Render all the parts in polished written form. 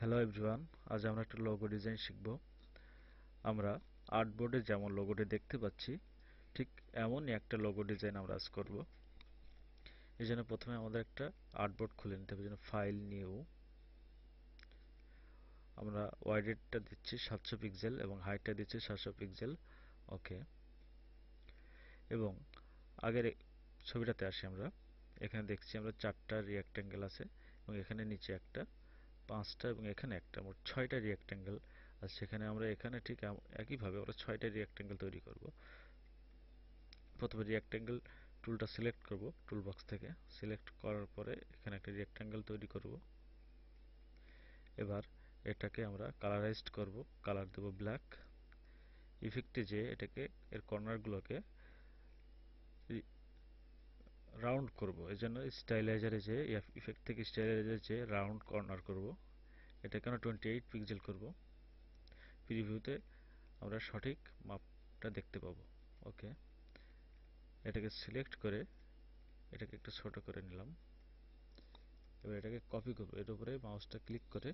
Hello everyone, আজ আমরা একটা লোগো ডিজাইন শিখব। আমরা আর্টবোর্ডে যেমন লোগোটি দেখতে পাচ্ছি ঠিক এমনই একটা লোগো ডিজাইন আমরা আজ করব। এই জন্য প্রথমে আমাদের একটা আর্টবোর্ড খুলে নিতে হবে। ফাইল, নিউ, আমরা ওয়াইডটা দিচ্ছি 700 পিক্সেল এবং হাইটটা দিচ্ছি 700 পিক্সেল। ওকে, এবং আগের ছবিটাতে আসি। আমরা এখানে দেখছি আমরা 4টা রিঅ্যাক্ট্যাঙ্গেল আছে এবং এখানে নিচে একটা, 5টা এবং এখানে একটা, মোট 6টা রিঅ্যাক্ট্যাঙ্গেল। আর সেখানে আমরা এখানে ঠিক একইভাবে আমরা 6টা রিঅ্যাক্ট্যাঙ্গেল তৈরি করব। প্রথমে রিঅ্যাক্ট্যাঙ্গেল টুলটা সিলেক্ট করব, টুল বক্স থেকে সিলেক্ট করার পরে এখানে একটা রিঅ্যাক্ট্যাঙ্গেল তৈরি করব। এবার এটাকে আমরা কালারাইজড করব, কালার দেব ব্ল্যাক। ইফেক্টে যেয়ে এটাকে এর কর্নারগুলোকে রাউন্ড করব। এজন্য স্টাইলাইজারে যে ইফেক্ট থেকে স্টাইলাইজারে যে রাউন্ড কর্নার করব। এটাকে আমরা 28 পিক্সেল করব। প্রিভিউতে আমরা সঠিক মাপটা দেখতে পাবো। ওকে, এটাকে সিলেক্ট করে এটাকে একটু ছোট করে নিলাম। এবার এটাকে কপি করব। এর উপরে মাউসটা ক্লিক করে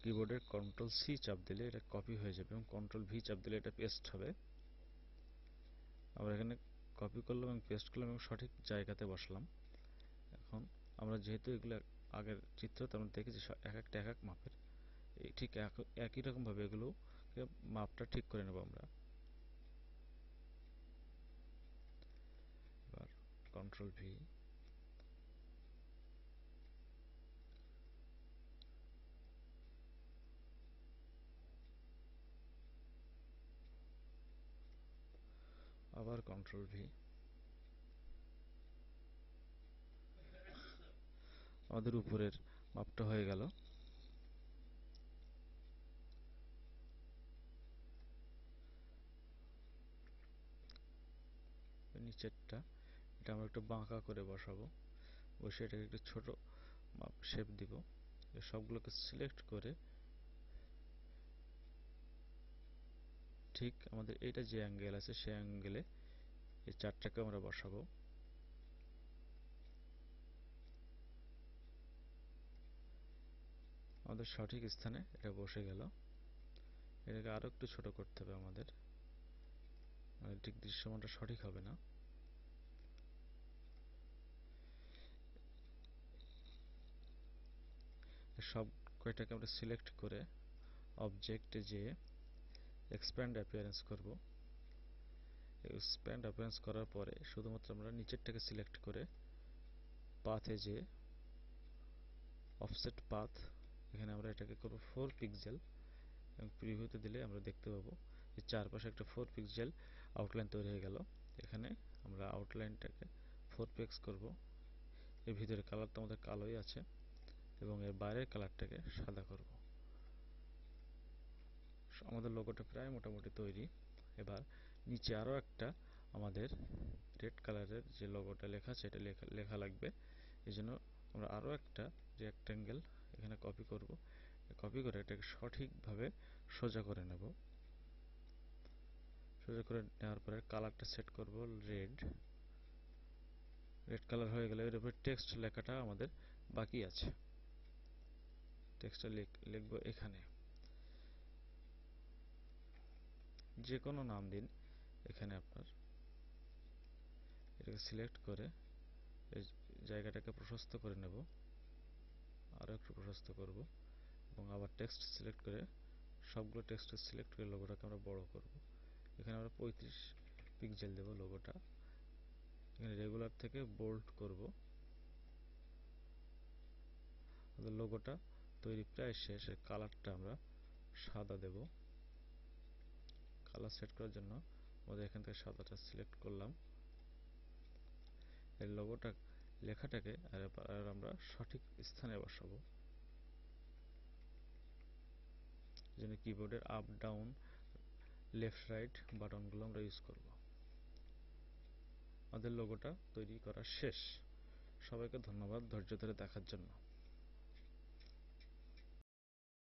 কিবোর্ডের কন্ট্রোল সি চাপ দিলে এটা কপি হয়ে যাবে এবং কন্ট্রোল ভি চাপ দিলে এটা পেস্ট হবে। আমরা এখানে কপি করলাম এবং পেস্ট করলাম এবং সঠিক জায়গাতে বসালাম। এখন আমরা যেহেতু এগুলো আগের চিত্র, আমরা দেখেছি এক একটা এক এক মাপের, ঠিক একই রকম ভাবে এগুলো মাপটা ঠিক করে নেব আমরা। এবার কন্ট্রোল ভি, আবার কন্ট্রোল ভি। আমাদের উপরের মাপটা হয়ে গেল। নিচেরটা এটা আমরা একটু বাঁকা করে বসাবো, বসে এটাকে একটু ছোট মাপ শেপ দিব। সবগুলোকে সিলেক্ট করে ঠিক আমাদের এটা যে অ্যাঙ্গেল আছে সেই অ্যাঙ্গেলে এই চারটাকে আমরা বসাবো। আমাদের সঠিক স্থানে এটা বসে গেল। এটাকে আরো একটু ছোট করতে হবে আমাদের, ঠিক দৃশ্যমানটা সঠিক হবে না। সব কয়টাকে আমরা সিলেক্ট করে অবজেক্টে যে এক্সপ্যান্ড অ্যাপিয়ারেন্স করব। এক্সপ্যান্ড অ্যাপিয়ারেন্স করার পরে শুধুমাত্র আমরা নিচেরটাকে সিলেক্ট করে পাথে যে অফসেট পাথ, এখানে আমরা এটাকে করব 4 পিক্সেল এবং প্রিভিউতে দিলে আমরা দেখতে পাবো যে চারপাশে একটা 4 পিক্সেল আউটলাইন তৈরি হয়ে গেল। এখানে আমরা আউটলাইনটাকে 4 পিক্স করব। এর ভিতরে কালার তো আমাদের কালোই আছে এবং এর বাইরের কালারটাকে সাদা করব। আমাদের লোগোটা প্রায় মোটামুটি তৈরি। এবার নিচে আরো একটা আমাদের রেড কালারের যে লোগোটা লেখা আছে এটা লেখা লাগবে। এজন্য আমরা আরো একটা রেক্ট্যাঙ্গেল এখানে কপি করব। কপি করে এটাকে সঠিকভাবে সোজা করে নেব। সোজা করে নেওয়ার পরে কালারটা সেট করব রেড। রেড কালার হয়ে গেলে এর উপরে টেক্সট লেখাটা আমাদের বাকি আছে। টেক্সটটা লিখব এখানে, যে কোনো নাম দিন। এখানে আপনার এটাকে সিলেক্ট করে এই জায়গাটাকে প্রশস্ত করে নেব, আরো একটু প্রশস্ত করব এবং আবার টেক্সট সিলেক্ট করে সবগুলো টেক্সট সিলেক্ট করে লোগোটাকে আমরা বড় করব। এখানে আমরা 35 পিক্সেল দেব লোগোটা। এখানে রেগুলার থেকে বোল্ড করব। আমাদের লোগোটা তৈরি প্রায় শেষ। এর কালারটা আমরা সাদা দেব। কালার সেট করার জন্য আমাদের এখান থেকে সাদাটা সিলেক্ট করলাম। এই লোগোটা লেখাটাকে আর আমরা সঠিক স্থানে বসাবো। যেন কিবোর্ডের আপ ডাউন লেফট রাইট বাটনগুলো আমরা ইউজ করব। আমাদের লোগোটা তৈরি করা শেষ। সবাইকে ধন্যবাদ ধৈর্য ধরে দেখার জন্য।